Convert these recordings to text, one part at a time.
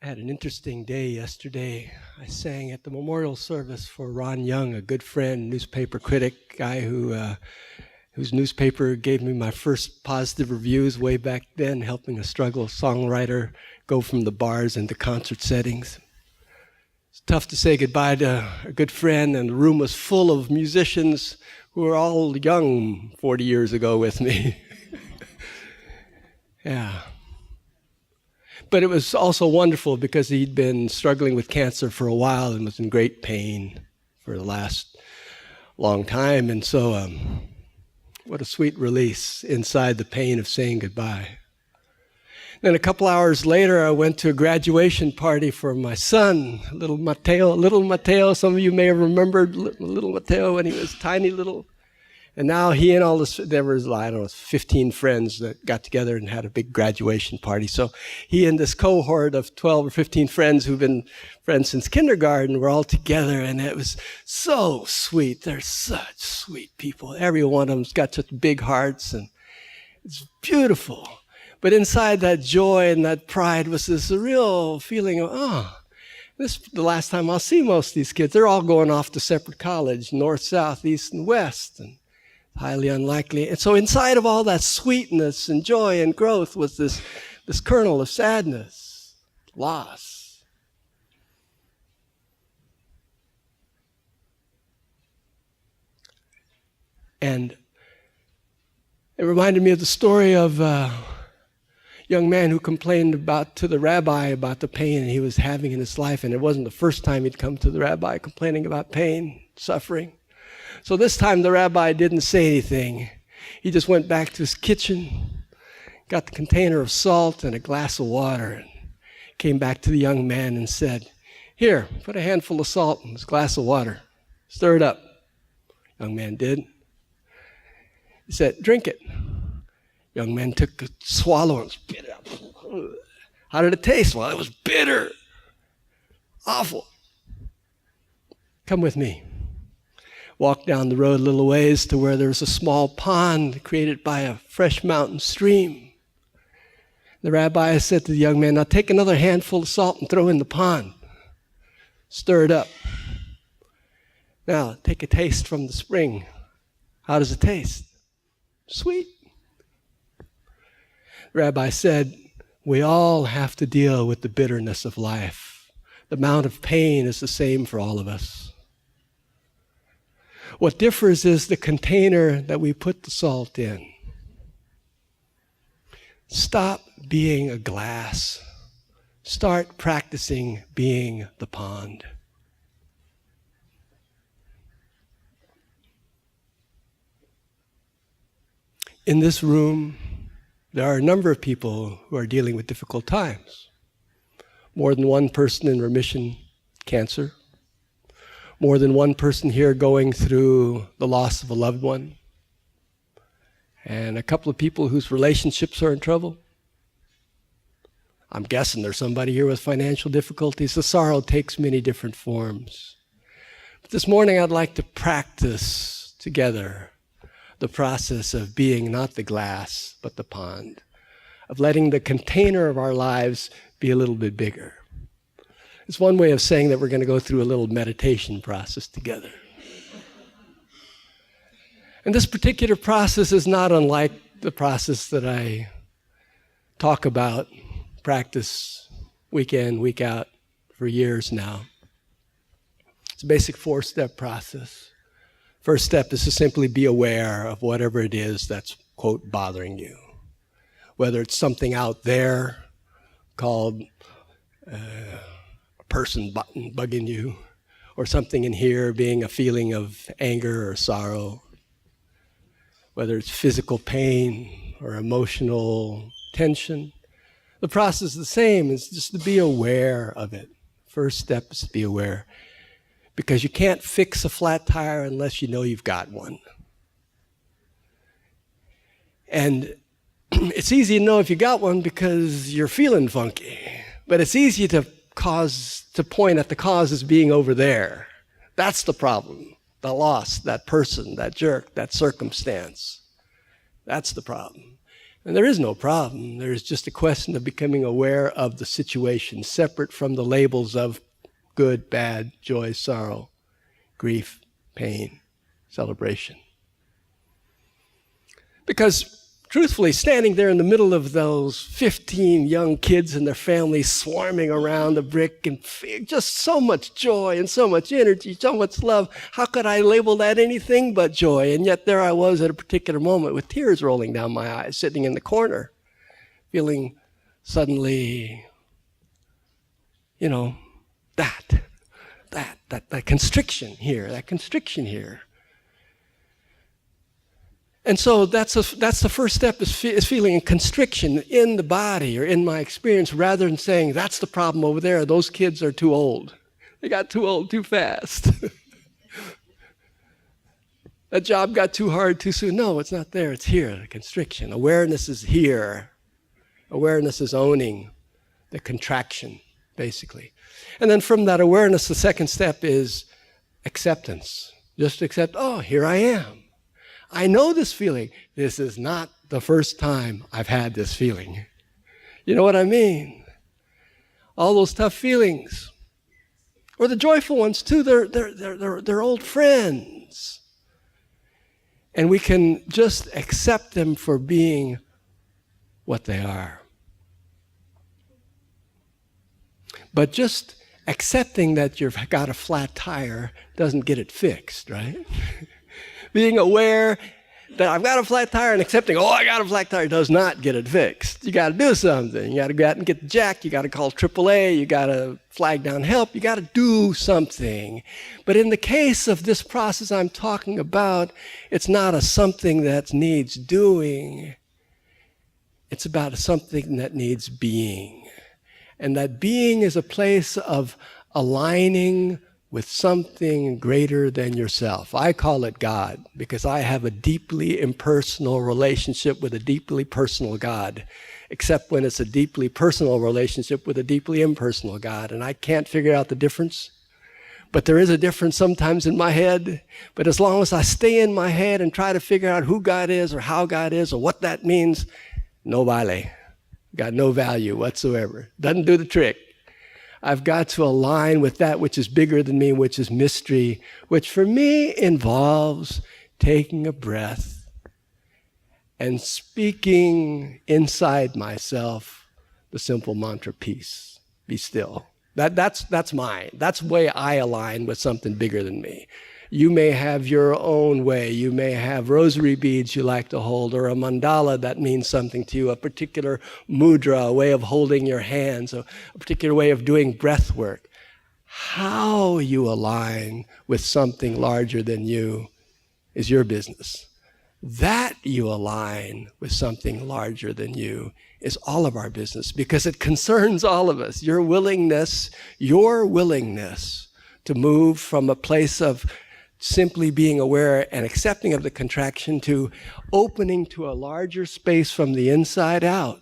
I had an interesting day yesterday. I sang at the memorial service for Ron Young, a good friend, newspaper critic, guy whose newspaper gave me my first positive reviews way back then, helping a struggle songwriter go from the bars into concert settings. It's tough to say goodbye to a good friend, and the room was full of musicians who were all young 40 years ago with me. Yeah. But it was also wonderful because he'd been struggling with cancer for a while and was in great pain for the last long time. And so what a sweet release inside the pain of saying goodbye. Then a couple hours later, I went to a graduation party for my son, little Mateo. Some of you may have remembered little Mateo when he was tiny little. And now he and all this, there was, 15 friends that got together and had a big graduation party. So he and this cohort of 12 or 15 friends who've been friends since kindergarten were all together, and it was so sweet. They're such sweet people. Every one of them's got such big hearts, and it's beautiful. But inside that joy and that pride was this real feeling of, this is the last time I'll see most of these kids. They're all going off to separate college, north, south, east, and west, and highly unlikely. And so inside of all that sweetness and joy and growth was this kernel of sadness, loss. And it reminded me of the story of a young man who complained to the rabbi about the pain he was having in his life. And it wasn't the first time he'd come to the rabbi complaining about pain, suffering. So this time the rabbi didn't say anything. He just went back to his kitchen, got the container of salt and a glass of water, and came back to the young man and said, "Here, put a handful of salt in this glass of water. Stir it up." Young man did. He said, "Drink it." Young man took a swallow and spit it out. How did it taste? Well, it was bitter. Awful. Come with me. Walked down the road a little ways to where there was a small pond created by a fresh mountain stream. The rabbi said to the young man, "Now take another handful of salt and throw in the pond. Stir it up. Now take a taste from the spring. How does it taste?" "Sweet." The rabbi said, "We all have to deal with the bitterness of life. The amount of pain is the same for all of us. What differs is the container that we put the salt in. Stop being a glass. Start practicing being the pond." In this room, there are a number of people who are dealing with difficult times. More than one person in remission, cancer. More than one person here going through the loss of a loved one. And a couple of people whose relationships are in trouble. I'm guessing there's somebody here with financial difficulties. The sorrow takes many different forms. But this morning I'd like to practice together the process of being not the glass, but the pond. Of letting the container of our lives be a little bit bigger. It's one way of saying that we're going to go through a little meditation process together. And this particular process is not unlike the process that I talk about, practice week in, week out for years now. It's a basic 4-step process. First step is to simply be aware of whatever it is that's, quote, bothering you. Whether it's something out there called person bugging you, or something in here being a feeling of anger or sorrow, whether it's physical pain or emotional tension. The process is the same. It's just to be aware of it. First step is to be aware, because you can't fix a flat tire unless you know you've got one. And it's easy to know if you got one because you're feeling funky, but it's easy to point at the cause as being over there. That's the problem. The loss, that person, that jerk, that circumstance. That's the problem. And there is no problem. There is just a question of becoming aware of the situation, separate from the labels of good, bad, joy, sorrow, grief, pain, celebration. Because truthfully, standing there in the middle of those 15 young kids and their families swarming around the brick and just so much joy and so much energy, so much love, how could I label that anything but joy? And yet there I was at a particular moment with tears rolling down my eyes, sitting in the corner, feeling suddenly, that constriction here. And so that's the first step is feeling a constriction in the body or in my experience, rather than saying, that's the problem over there. Those kids are too old. They got too old too fast. That job got too hard too soon. No, it's not there. It's here, the constriction. Awareness is here. Awareness is owning the contraction, basically. And then from that awareness, the second step is acceptance. Just accept, oh, here I am. I know this feeling. This is not the first time I've had this feeling. You know what I mean? All those tough feelings, or the joyful ones too, they're old friends. And we can just accept them for being what they are. But just accepting that you've got a flat tire doesn't get it fixed, right? Being aware that I've got a flat tire and accepting, I got a flat tire, does not get it fixed. You got to do something. You got to go out and get the jack. You got to call AAA. You got to flag down help. You got to do something. But in the case of this process I'm talking about, it's not a something that needs doing. It's about something that needs being. And that being is a place of aligning with something greater than yourself. I call it God because I have a deeply impersonal relationship with a deeply personal God, except when it's a deeply personal relationship with a deeply impersonal God, and I can't figure out the difference. But there is a difference sometimes in my head. But as long as I stay in my head and try to figure out who God is or how God is or what that means, no vale. Got no value whatsoever. Doesn't do the trick. I've got to align with that which is bigger than me, which is mystery, which for me involves taking a breath and speaking inside myself the simple mantra, peace, be still. That's mine. That's the way I align with something bigger than me. You may have your own way. You may have rosary beads you like to hold, or a mandala that means something to you, a particular mudra, a way of holding your hands, a particular way of doing breath work. How you align with something larger than you is your business. That you align with something larger than you is all of our business, because it concerns all of us. Your willingness to move from a place of simply being aware and accepting of the contraction to opening to a larger space from the inside out.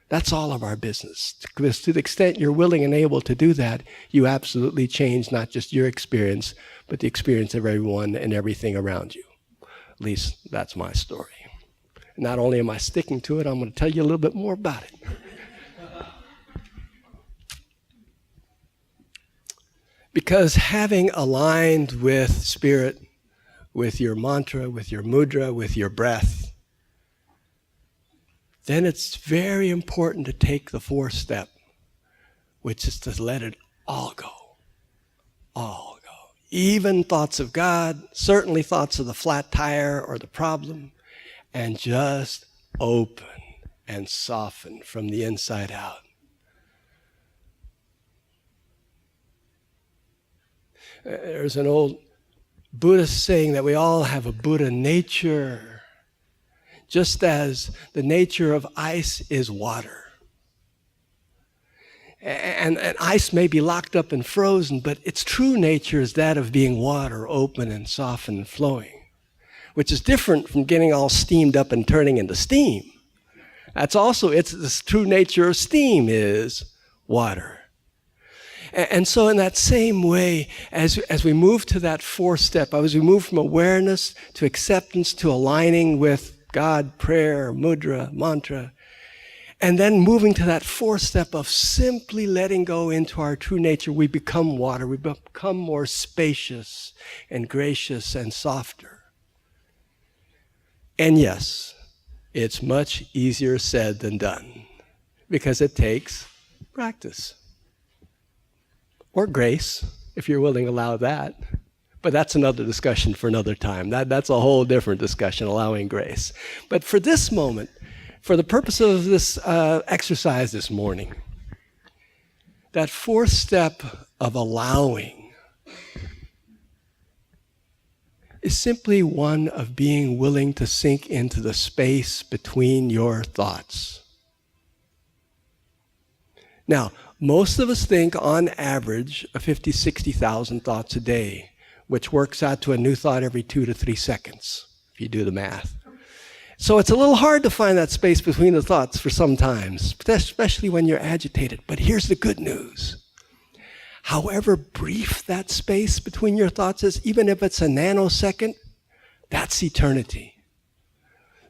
That's all of our business. Because to the extent you're willing and able to do that, you absolutely change not just your experience, but the experience of everyone and everything around you. At least that's my story. Not only am I sticking to it, I'm going to tell you a little bit more about it. Because having aligned with spirit, with your mantra, with your mudra, with your breath, then it's very important to take the fourth step, which is to let it all go. All go. Even thoughts of God, certainly thoughts of the flat tire or the problem, and just open and soften from the inside out. There's an old Buddhist saying that we all have a Buddha nature, just as the nature of ice is water. And ice may be locked up and frozen, but its true nature is that of being water, open and soft and flowing, which is different from getting all steamed up and turning into steam. That's also, the true nature of steam is water. And so in that same way, as we move to that fourth step, as we move from awareness to acceptance to aligning with God, prayer, mudra, mantra. And then moving to that fourth step of simply letting go into our true nature, we become water. We become more spacious and gracious and softer. And yes, it's much easier said than done because it takes practice. Or grace, if you're willing to allow that. But that's another discussion for another time. That's a whole different discussion, allowing grace. But for this moment, for the purpose of this exercise this morning, that fourth step of allowing is simply one of being willing to sink into the space between your thoughts. Now, most of us think on average of 50, 60,000 thoughts a day, which works out to a new thought every 2 to 3 seconds, if you do the math. So it's a little hard to find that space between the thoughts for some times, especially when you're agitated. But here's the good news. However brief that space between your thoughts is, even if it's a nanosecond, that's eternity.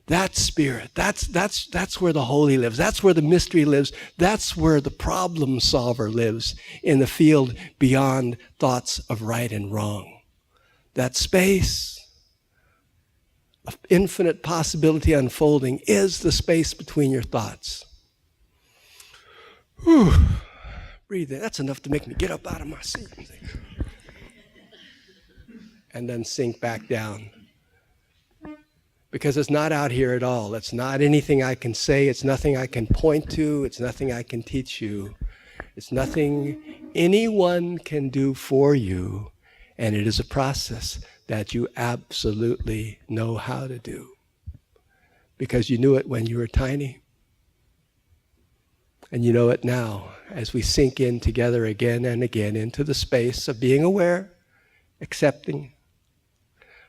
That's spirit. That's where the holy lives. That's where the mystery lives. That's where the problem solver lives, in the field beyond thoughts of right and wrong. That space of infinite possibility unfolding is the space between your thoughts. Whew. Breathe in. That's enough to make me get up out of my seat. And then sink back down. Because it's not out here at all. It's not anything I can say. It's nothing I can point to. It's nothing I can teach you. It's nothing anyone can do for you. And it is a process that you absolutely know how to do. Because you knew it when you were tiny. And you know it now as we sink in together again and again into the space of being aware, accepting,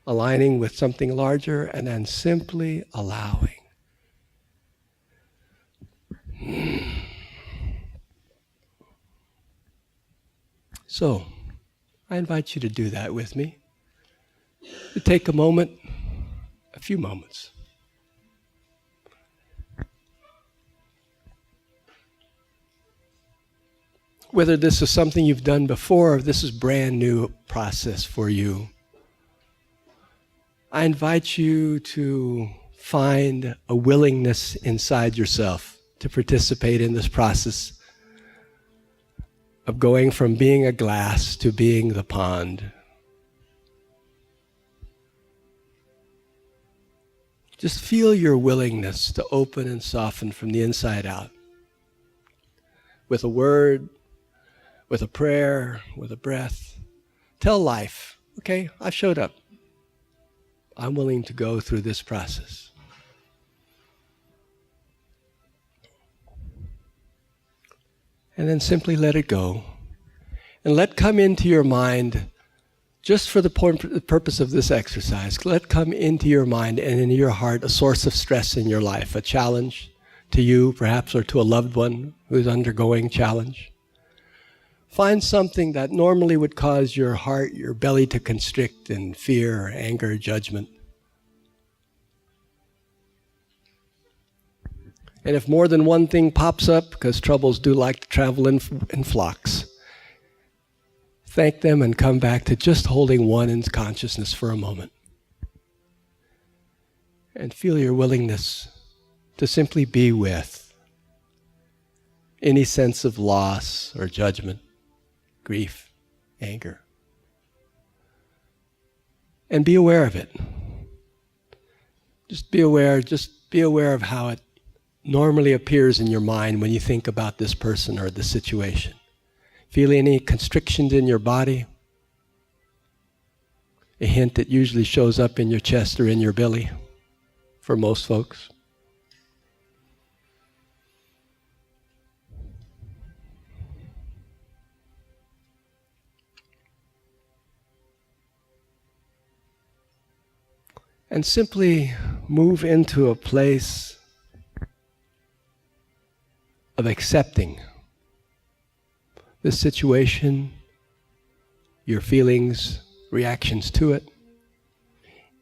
aligning with something larger, and then simply allowing. So, I invite you to do that with me. To take a moment, a few moments. Whether this is something you've done before or this is brand new process for you, I invite you to find a willingness inside yourself to participate in this process of going from being a glass to being the pond. Just feel your willingness to open and soften from the inside out. With a word, with a prayer, with a breath. Tell life, okay, I showed up. I'm willing to go through this process. And then simply let it go. And let come into your mind, just for the purpose of this exercise, let come into your mind and into your heart a source of stress in your life, a challenge to you perhaps, or to a loved one who's undergoing challenge. Find something that normally would cause your heart, your belly to constrict in fear, anger, judgment. And if more than one thing pops up, because troubles do like to travel in flocks, thank them and come back to just holding one in consciousness for a moment. And feel your willingness to simply be with any sense of loss or judgment, grief, anger. And be aware of it. Just be aware of how it normally appears in your mind when you think about this person or this situation. Feel any constrictions in your body? A hint that usually shows up in your chest or in your belly for most folks. And simply move into a place of accepting this situation, your feelings, reactions to it,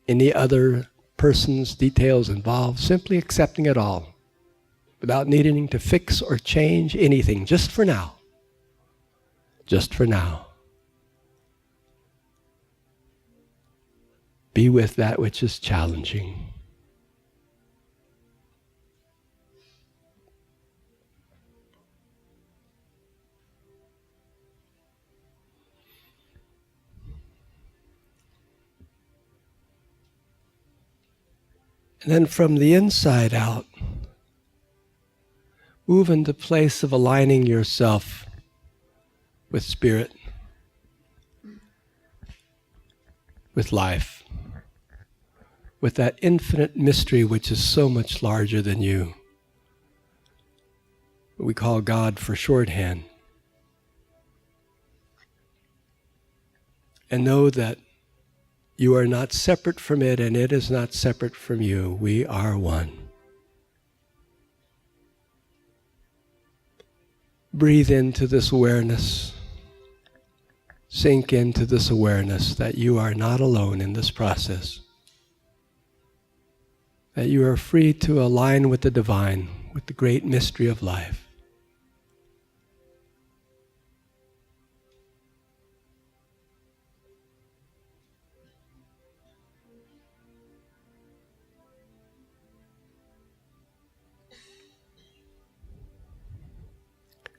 any other persons, details involved, simply accepting it all without needing to fix or change anything, just for now. Just for now. Be with that which is challenging. And then from the inside out, move into the place of aligning yourself with spirit, with life, with that infinite mystery which is so much larger than you. What we call God for shorthand. And know that you are not separate from it, and it is not separate from you. We are one. Breathe into this awareness. Sink into this awareness that you are not alone in this process. That you are free to align with the divine, with the great mystery of life.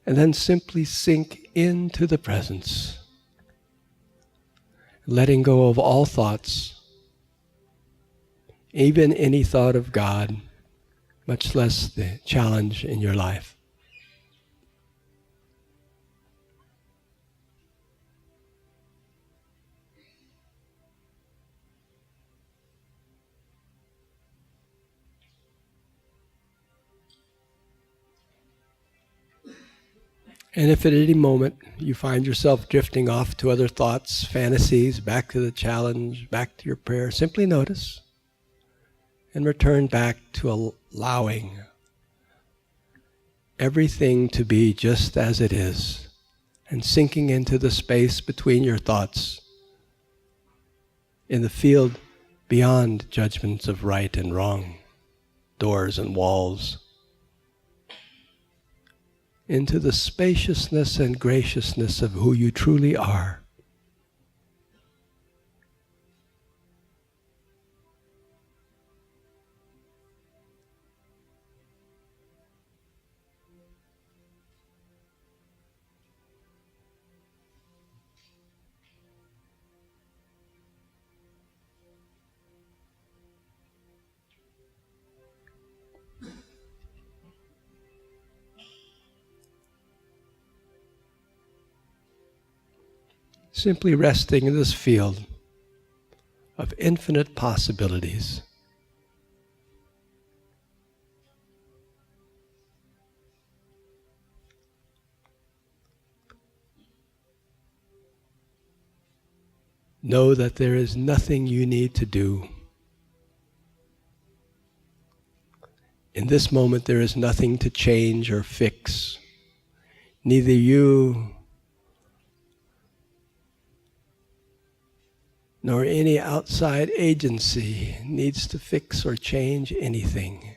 And then simply sink into the presence, letting go of all thoughts, even any thought of God, much less the challenge in your life. And if at any moment you find yourself drifting off to other thoughts, fantasies, back to the challenge, back to your prayer, simply notice and return back to allowing everything to be just as it is, and sinking into the space between your thoughts, in the field beyond judgments of right and wrong, doors and walls, into the spaciousness and graciousness of who you truly are. Simply resting in this field of infinite possibilities. Know that there is nothing you need to do. In this moment, there is nothing to change or fix. Neither you nor any outside agency needs to fix or change anything.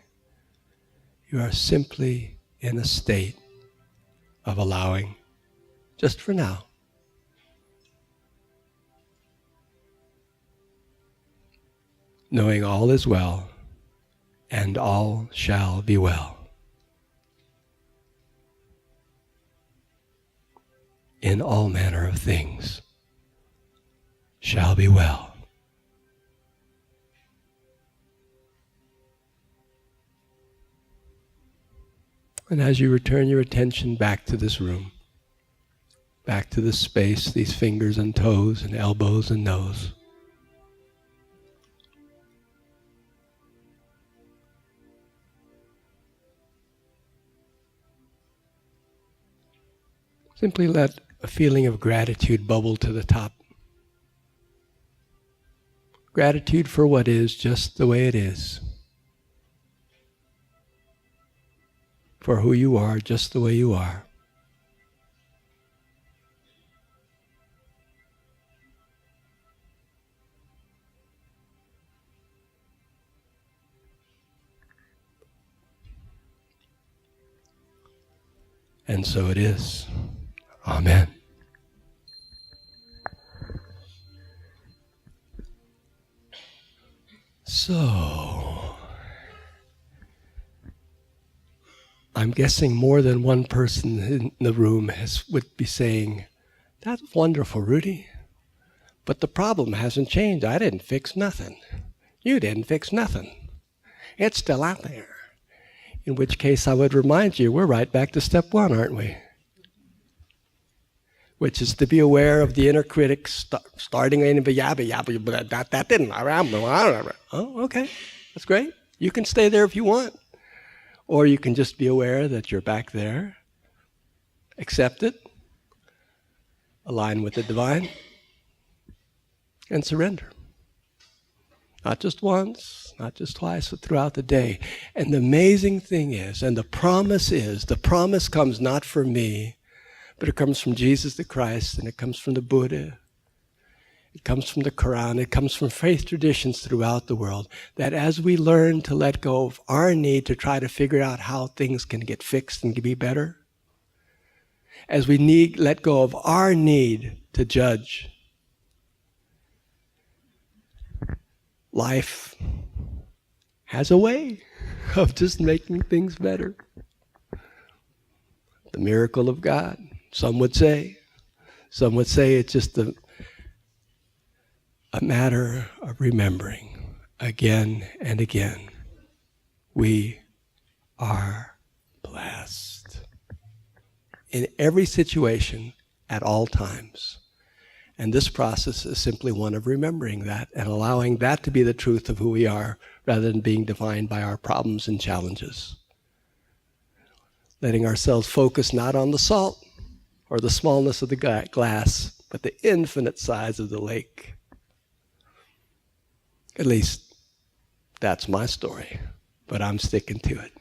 You are simply in a state of allowing, just for now. Knowing all is well, and all shall be well. In all manner of things shall be well. And as you return your attention back to this room, back to this space, these fingers and toes and elbows and nose, simply let a feeling of gratitude bubble to the top. Gratitude for what is just the way it is. For who you are just the way you are. And so it is. Amen. So, I'm guessing more than one person in the room would be saying, that's wonderful, Rudi. But the problem hasn't changed. I didn't fix nothing. You didn't fix nothing. It's still out there. In which case I would remind you, we're right back to step one, aren't we? Which is to be aware of the inner critic starting in that didn't. Oh, okay. That's great. You can stay there if you want. Or you can just be aware that you're back there. Accept it. Align with the divine. And surrender. Not just once, not just twice, but throughout the day. And the amazing thing is, and the promise comes not from me, but it comes from Jesus the Christ, and it comes from the Buddha. It comes from the Quran. It comes from faith traditions throughout the world, that as we learn to let go of our need to try to figure out how things can get fixed and be better, as we let go of our need to judge, life has a way of just making things better. The miracle of God, some would say. Some would say it's just a matter of remembering again and again. We are blessed. In every situation, at all times. And this process is simply one of remembering that and allowing that to be the truth of who we are, rather than being defined by our problems and challenges. Letting ourselves focus not on the salt or the smallness of the glass, but the infinite size of the lake. At least, that's my story, but I'm sticking to it.